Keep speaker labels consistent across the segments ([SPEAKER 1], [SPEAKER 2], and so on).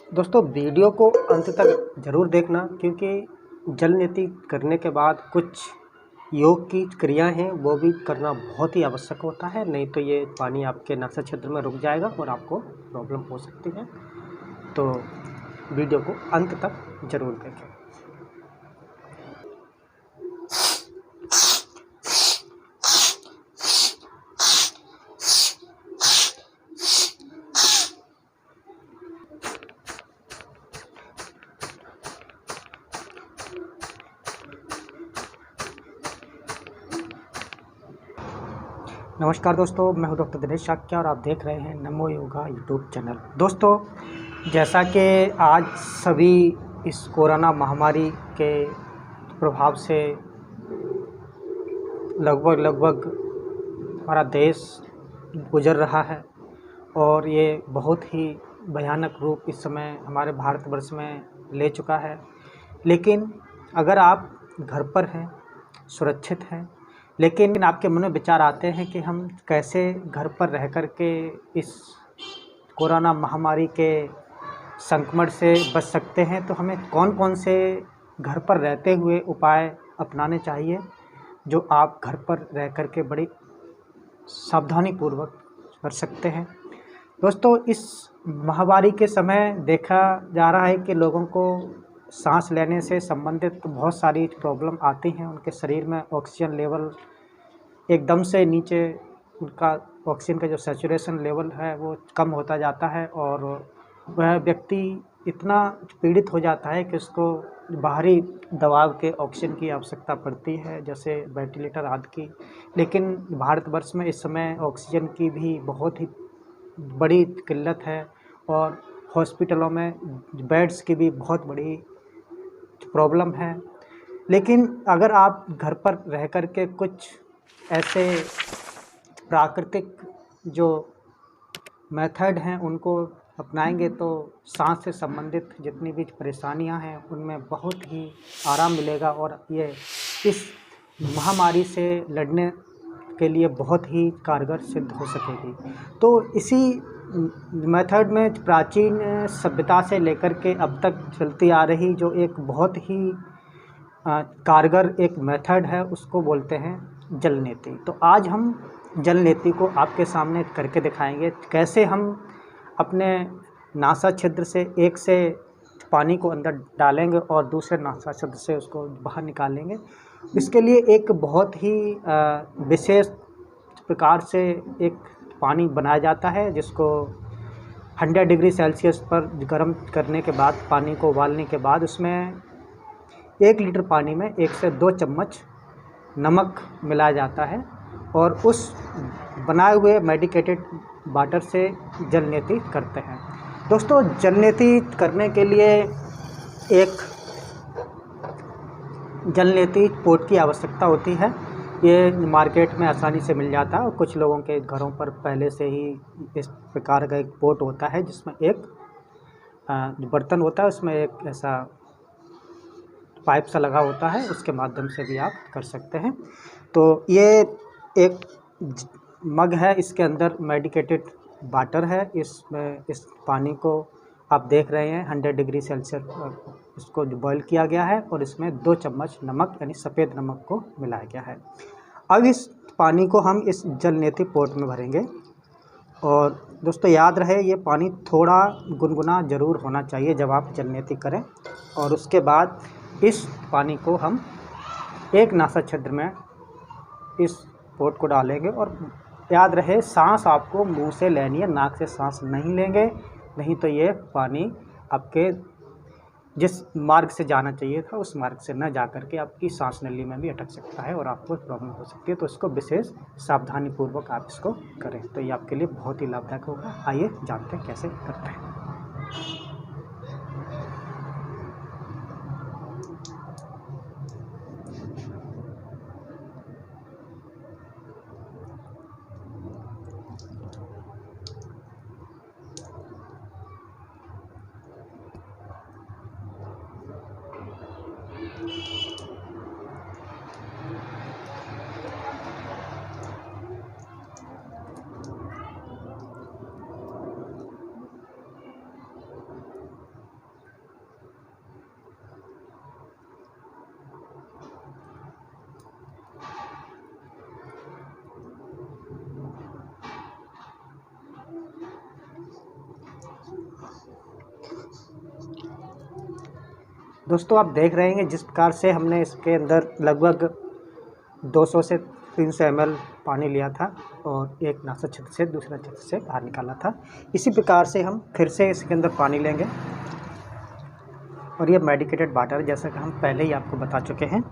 [SPEAKER 1] दोस्तों वीडियो को अंत तक ज़रूर देखना, क्योंकि जल नीति करने के बाद कुछ योग की क्रिया हैं वो भी करना बहुत ही आवश्यक होता है, नहीं तो ये पानी आपके नासा छिद्र में रुक जाएगा और आपको प्रॉब्लम हो सकती है। तो वीडियो को अंत तक ज़रूर देखें। नमस्कार दोस्तों, मैं हूं डॉक्टर दिनेश शाक्या और आप देख रहे हैं नमो योगा यूट्यूब चैनल। दोस्तों, जैसा कि आज सभी इस कोरोना महामारी के प्रभाव से लगभग हमारा देश गुजर रहा है और ये बहुत ही भयानक रूप इस समय हमारे भारतवर्ष में ले चुका है। लेकिन अगर आप घर पर हैं, सुरक्षित हैं, लेकिन आपके मन में विचार आते हैं कि हम कैसे घर पर रह कर के इस कोरोना महामारी के संक्रमण से बच सकते हैं, तो हमें कौन कौन से घर पर रहते हुए उपाय अपनाने चाहिए जो आप घर पर रह कर के बड़ी सावधानीपूर्वक कर सकते हैं। दोस्तों, इस महामारी के समय देखा जा रहा है कि लोगों को सांस लेने से संबंधित बहुत सारी प्रॉब्लम आती हैं। उनके शरीर में ऑक्सीजन लेवल एकदम से नीचे, उनका ऑक्सीजन का जो सैचुरेशन लेवल है वो कम होता जाता है और वह व्यक्ति इतना पीड़ित हो जाता है कि उसको बाहरी दबाव के ऑक्सीजन की आवश्यकता पड़ती है, जैसे वेंटिलेटर आदि की। लेकिन भारतवर्ष में इस समय ऑक्सीजन की भी बहुत ही बड़ी किल्लत है और हॉस्पिटलों में बेड्स की भी बहुत बड़ी प्रॉब्लम है। लेकिन अगर आप घर पर रह कर के कुछ ऐसे प्राकृतिक जो मेथड हैं उनको अपनाएंगे तो सांस से संबंधित जितनी भी परेशानियां हैं उनमें बहुत ही आराम मिलेगा और ये इस महामारी से लड़ने के लिए बहुत ही कारगर सिद्ध हो सकेगी। तो इसी मेथड में प्राचीन सभ्यता से लेकर के अब तक चलती आ रही जो एक बहुत ही कारगर एक मेथड है, उसको बोलते हैं जल नीति। तो आज हम जल नीति को आपके सामने करके दिखाएंगे, कैसे हम अपने नासा छिद्र से एक से पानी को अंदर डालेंगे और दूसरे नासा छिद्र से उसको बाहर निकालेंगे। इसके लिए एक बहुत ही विशेष प्रकार से एक पानी बनाया जाता है, जिसको 100 डिग्री सेल्सियस पर गर्म करने के बाद, पानी को उबालने के बाद उसमें 1 लीटर पानी में 1 से 2 चम्मच नमक मिलाया जाता है और उस बनाए हुए मेडिकेटेड वाटर से जल नीति करते हैं। दोस्तों, जल नीति करने के लिए एक जल नीति पोट की आवश्यकता होती है। ये मार्केट में आसानी से मिल जाता है और कुछ लोगों के घरों पर पहले से ही इस प्रकार का एक पोट होता है, जिसमें एक बर्तन होता है, उसमें एक ऐसा पाइप सा लगा होता है, उसके माध्यम से भी आप कर सकते हैं। तो ये एक मग है, इसके अंदर मेडिकेटेड वाटर है। इसमें इस पानी को आप देख रहे हैं 100 डिग्री सेल्सियस इसको बॉईल किया गया है और इसमें 2 चम्मच नमक यानी सफ़ेद नमक को मिलाया गया है। अब इस पानी को हम इस जल नीति पोट में भरेंगे और दोस्तों याद रहे, ये पानी थोड़ा गुनगुना ज़रूर होना चाहिए जब आप जल नीति करें। और उसके बाद इस पानी को हम एक नासा छिद्र में इस पोट को डालेंगे और याद रहे, सांस आपको मुंह से लेनी है, नाक से सांस नहीं लेंगे, नहीं तो ये पानी आपके जिस मार्ग से जाना चाहिए था उस मार्ग से न जा कर के आपकी सांस नली में भी अटक सकता है और आपको प्रॉब्लम हो सकती है। तो इसको विशेष सावधानीपूर्वक आप इसको करें, तो ये आपके लिए बहुत ही लाभदायक होगा। आइए जानते हैं कैसे करते हैं। दोस्तों आप देख रहे हैं जिस प्रकार से हमने इसके अंदर लगभग 200 से 300 ml पानी लिया था और एक नासा छिद्र से दूसरा छिद्र से बाहर निकाला था। इसी प्रकार से हम फिर से इसके अंदर पानी लेंगे और ये मेडिकेटेड वाटर जैसा कि हम पहले ही आपको बता चुके हैं,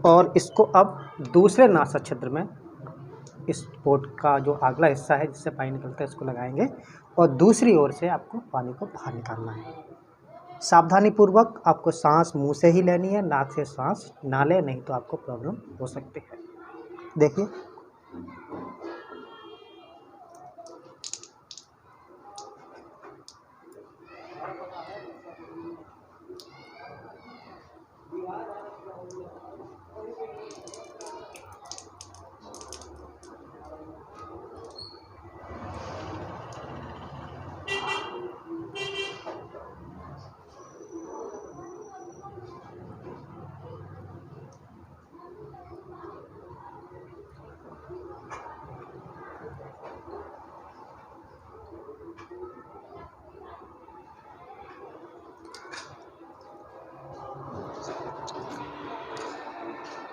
[SPEAKER 1] और इसको अब दूसरे नासा छिद्र में इस पोर्ट का जो अगला हिस्सा है जिससे पानी निकलता है इसको लगाएंगे और दूसरी ओर से आपको पानी को बाहर निकालना है। सावधानी पूर्वक आपको सांस मुंह से ही लेनी है, नाक से सांस ना ले, नहीं तो आपको प्रॉब्लम हो सकती है। देखिए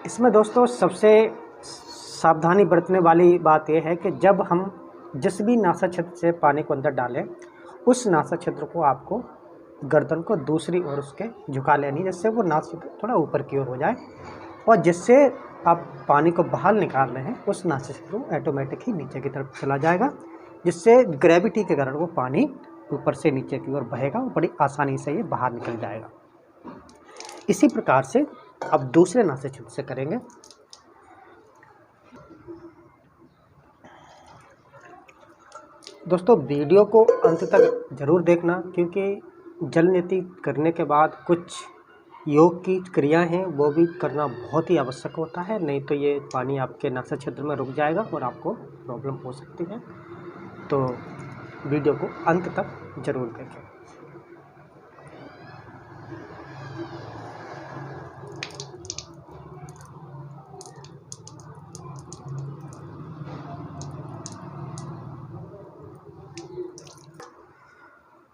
[SPEAKER 1] इसमें दोस्तों सबसे सावधानी बरतने वाली बात यह है कि जब हम जिस भी नासा छिद्र से पानी को अंदर डालें उस नासा छिद्र को आपको गर्दन को दूसरी ओर उसके झुका लेनी, जिससे वो नासा छिद्र थोड़ा ऊपर की ओर हो जाए और जिससे आप पानी को बाहर निकाल रहे हैं उस नासा छिद्र ऑटोमेटिक ही नीचे की तरफ चला जाएगा, जिससे ग्रेविटी के कारण वो पानी ऊपर से नीचे की ओर बहेगा और बड़ी आसानी से ये बाहर निकल जाएगा। इसी प्रकार से अब दूसरे नासा छिद्र से करेंगे। दोस्तों वीडियो को अंत तक ज़रूर देखना, क्योंकि जल नीति करने के बाद कुछ योग की क्रियाएं हैं वो भी करना बहुत ही आवश्यक होता है, नहीं तो ये पानी आपके नासा छिद्र में रुक जाएगा और आपको प्रॉब्लम हो सकती है। तो वीडियो को अंत तक ज़रूर देखें।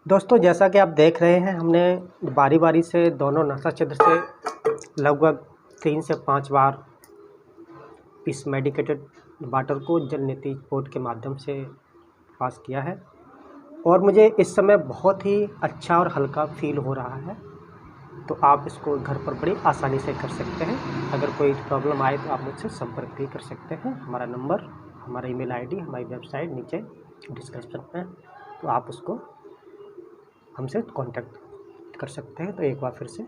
[SPEAKER 1] दोस्तों जैसा कि आप देख रहे हैं हमने बारी बारी से दोनों नासा छिद्र से लगभग 3 से 5 बार इस मेडिकेटेड वाटर को जल नीति पोर्ट के माध्यम से पास किया है और मुझे इस समय बहुत ही अच्छा और हल्का फील हो रहा है। तो आप इसको घर पर बड़ी आसानी से कर सकते हैं। अगर कोई प्रॉब्लम आए तो आप मुझसे संपर्क भी कर सकते हैं। हमारा नंबर, हमारा ईमेल आईडी, हमारी वेबसाइट नीचे डिस्क्रिप्शन में, तो आप उसको हमसे कांटेक्ट कर सकते हैं। तो एक बार फिर से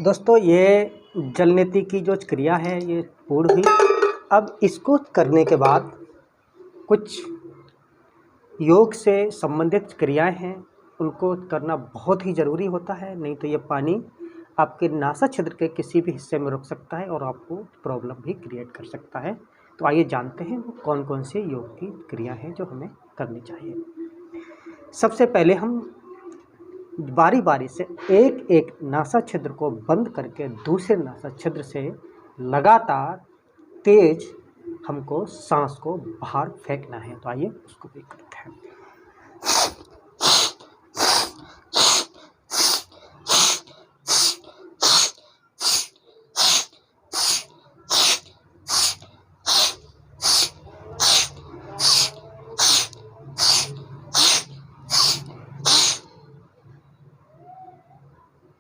[SPEAKER 1] दोस्तों ये जल नीति की जो क्रिया है ये पूर्ण हुई। अब इसको करने के बाद कुछ योग से संबंधित क्रियाएं हैं उनको करना बहुत ही ज़रूरी होता है, नहीं तो ये पानी आपके नासा छिद्र के किसी भी हिस्से में रुक सकता है और आपको प्रॉब्लम भी क्रिएट कर सकता है। तो आइए जानते हैं वो कौन कौन से योग की क्रिया हैं जो हमें करनी चाहिए। सबसे पहले हम बारी बारी से एक एक नासा छिद्र को बंद करके दूसरे नासा छिद्र से लगातार तेज हमको सांस को बाहर फेंकना है। तो आइए उसको भी करते हैं।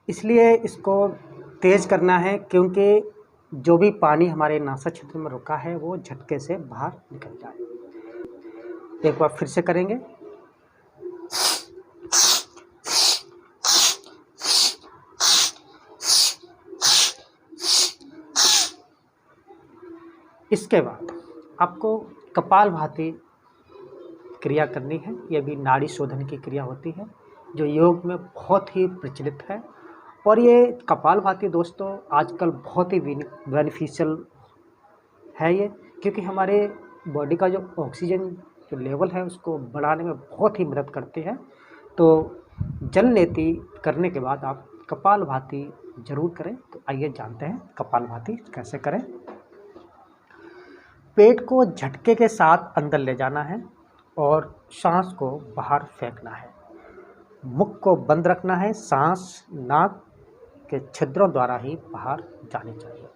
[SPEAKER 1] इसलिए इसको तेज़ करना है क्योंकि जो भी पानी हमारे नासा छिद्र में रुका है वो झटके से बाहर निकल जाए। एक बार फिर से करेंगे। इसके बाद आपको कपालभाति क्रिया करनी है। यह भी नाड़ी शोधन की क्रिया होती है जो योग में बहुत ही प्रचलित है और ये कपालभाति दोस्तों आजकल बहुत ही बेनिफिशियल है ये, क्योंकि हमारे बॉडी का जो ऑक्सीजन जो लेवल है उसको बढ़ाने में बहुत ही मदद करते हैं। तो जल नेति करने के बाद आप कपालभाति जरूर करें। तो आइए जानते हैं कपालभाति कैसे करें। पेट को झटके के साथ अंदर ले जाना है और सांस को बाहर फेंकना है। मुख को बंद रखना है, सांस नाक के छिद्रों द्वारा ही बाहर जानी चाहिए।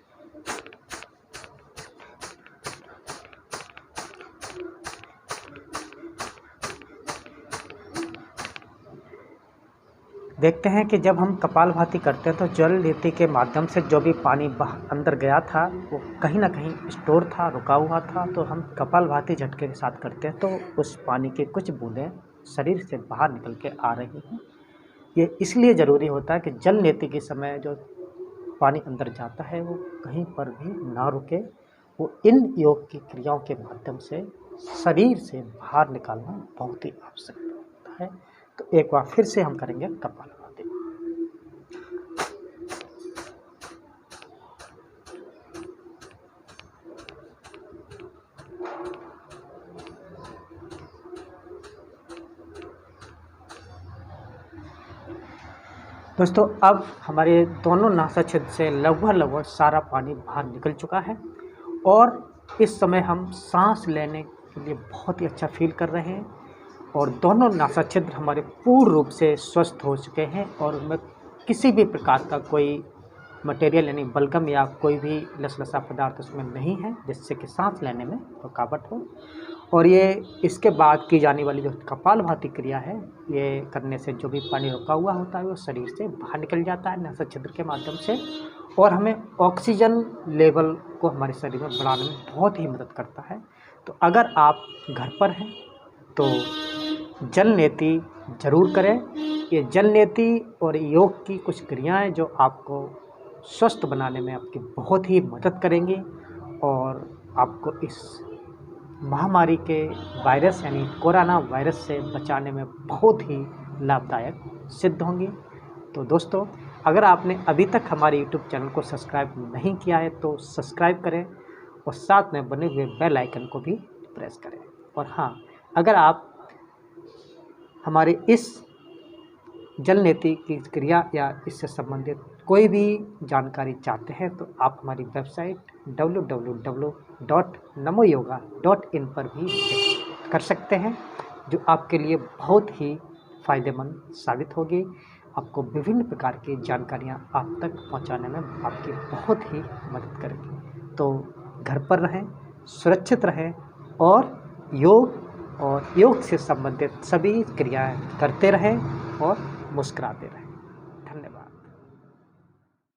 [SPEAKER 1] देखते हैं कि जब हम कपालभाति करते हैं तो जल नेति के माध्यम से जो भी पानी अंदर गया था वो कहीं ना कहीं स्टोर था, रुका हुआ था। तो हम कपालभाति झटके के साथ करते हैं तो उस पानी के कुछ बूंदें शरीर से बाहर निकल के आ रही हैं। ये इसलिए ज़रूरी होता है कि जल नेति के समय जो पानी अंदर जाता है वो कहीं पर भी ना रुके। वो इन योग की क्रियाओं के माध्यम से शरीर से बाहर निकालना बहुत ही आवश्यक होता है। तो एक बार फिर से हम करेंगे कपालभाति। दोस्तों अब हमारे दोनों नासाछिद्र से लगभग सारा पानी बाहर निकल चुका है और इस समय हम सांस लेने के लिए बहुत ही अच्छा फील कर रहे हैं और दोनों नासाछिद्र हमारे पूर्ण रूप से स्वस्थ हो चुके हैं और उनमें किसी भी प्रकार का कोई मटेरियल यानी बलगम या कोई भी लसलसा पदार्थ उसमें नहीं है जिससे कि सांस लेने में रुकावट हो। और ये इसके बाद की जाने वाली जो कपालभाति क्रिया है, ये करने से जो भी पानी रुका हुआ होता है वो शरीर से बाहर निकल जाता है नासाछिद्र के माध्यम से और हमें ऑक्सीजन लेवल को हमारे शरीर में बढ़ाने में बहुत ही मदद करता है। तो अगर आप घर पर हैं तो जल नेति जरूर करें। ये जल नेति और योग की कुछ क्रियाएं जो आपको स्वस्थ बनाने में आपकी बहुत ही मदद करेंगी और आपको इस महामारी के वायरस यानी कोरोना वायरस से बचाने में बहुत ही लाभदायक सिद्ध होंगी। तो दोस्तों अगर आपने अभी तक हमारे YouTube चैनल को सब्सक्राइब नहीं किया है तो सब्सक्राइब करें और साथ में बने हुए बेल आइकन को भी प्रेस करें। और हाँ, अगर आप हमारे इस जल नेति की क्रिया या इससे संबंधित कोई भी जानकारी चाहते हैं तो आप हमारी वेबसाइट www.namoyoga.in पर भी चेक कर सकते हैं, जो आपके लिए बहुत ही फ़ायदेमंद साबित होगी। आपको विभिन्न प्रकार की जानकारियां आप तक पहुंचाने में आपकी बहुत ही मदद करेगी। तो घर पर रहें, सुरक्षित रहें और योग से संबंधित सभी क्रियाएं करते रहें और मुस्कुराते रहें।